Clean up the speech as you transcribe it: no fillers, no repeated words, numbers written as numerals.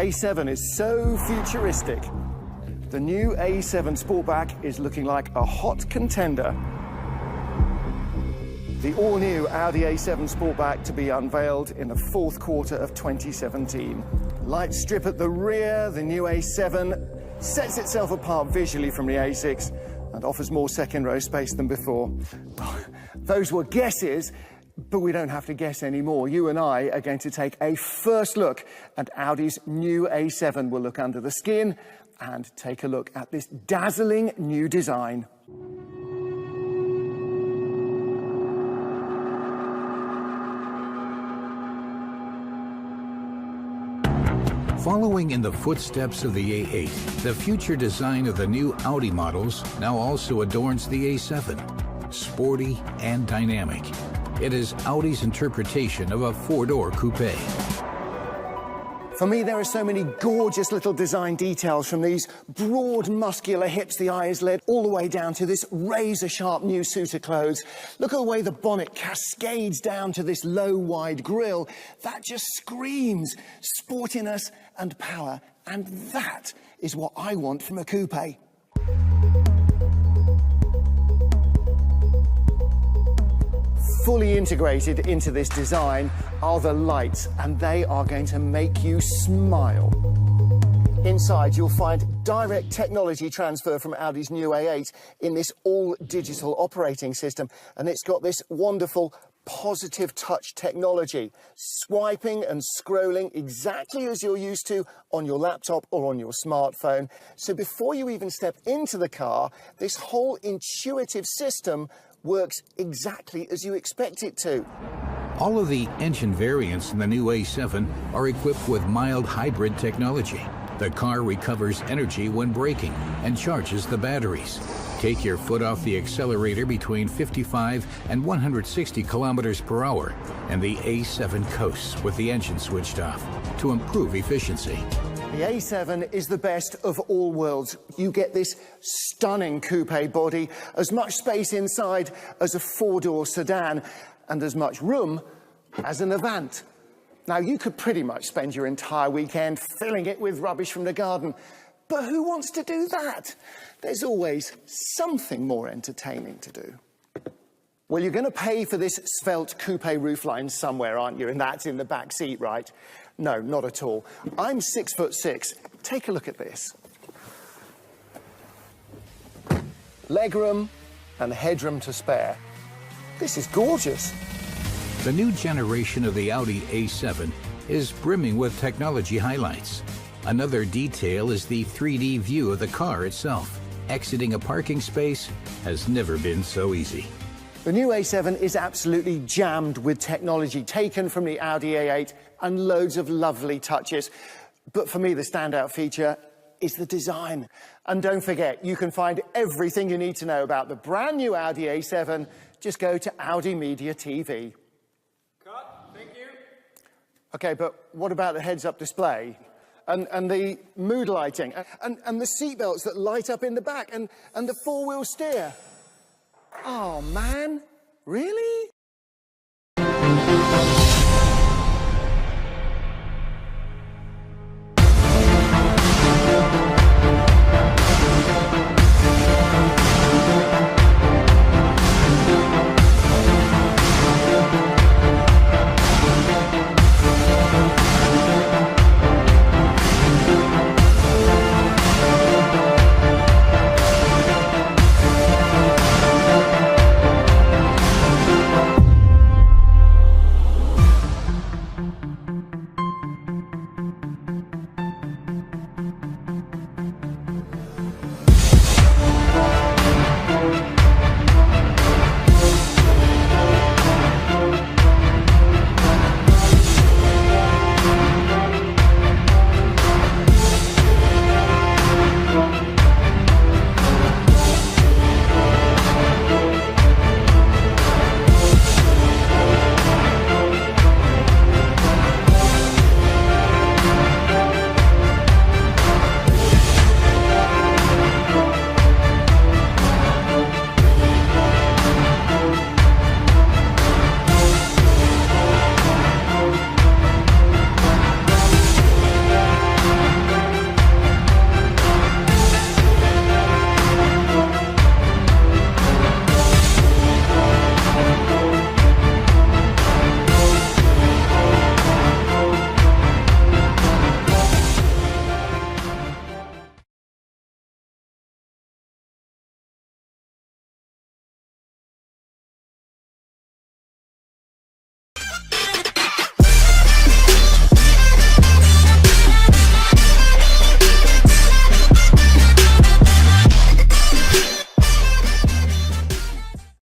A7 is so futuristic. The new A7 Sportback is looking like a hot contender. The all-new Audi A7 Sportback to be unveiled in the fourth quarter of 2017. Light strip at the rear, the new A7 sets itself apart visually from the A6 and offers more second-row space than before. Those were guesses, but we don't have to guess anymore. You and I are going to take a first look at Audi's new A7. We'll look under the skin and take a look at this dazzling new design. Following in the footsteps of the A8, the future design of the new Audi models now also adorns the A7. Sporty and dynamic, it is Audi's interpretation of a four-door coupe. For me, there are so many gorgeous little design details, from these broad, muscular hips the eye is led all the way down to this razor-sharp new suit of clothes. Look at the way the bonnet cascades down to this low, wide grille. That just screams sportiness and power, and that is what I want from a coupe. Fully integrated into this design are the lights, and they are going to make you smile. Inside, you'll find direct technology transfer from Audi's new A8 in this all-digital operating system, and it's got this wonderful positive touch technology, swiping and scrolling exactly as you're used to on your laptop or on your smartphone. So before you even step into the car, this whole intuitive system works exactly as you expect it to. All of the engine variants in the new A7 are equipped with mild hybrid technology. The car recovers energy when braking and charges the batteries. Take your foot off the accelerator between 55 and 160 kilometers per hour, and the A7 coasts with the engine switched off to improve efficiency. The A7 is the best of all worlds. You get this stunning coupe body, as much space inside as a four-door sedan, and as much room as an Avant. Now, you could pretty much spend your entire weekend filling it with rubbish from the garden, but who wants to do that? There's always something more entertaining to do. Well, you're going to pay for this svelte coupe roofline somewhere, aren't you? And that's in the back seat, right? No, not at all. I'm 6'6". Take a look at this. Legroom and headroom to spare. This is gorgeous. The new generation of the Audi A7 is brimming with technology highlights. Another detail is the 3D view of the car itself. Exiting a parking space has never been so easy. The new A7 is absolutely jammed with technology taken from the Audi A8 and loads of lovely touches. But for me, the standout feature is the design. And don't forget, you can find everything you need to know about the brand new Audi A7. Just go to Audi Media TV. Cut. Thank you. Okay, but what about the heads-up display? And the mood lighting? And the seatbelts that light up in the back? And the four-wheel steer? Oh, man. Really?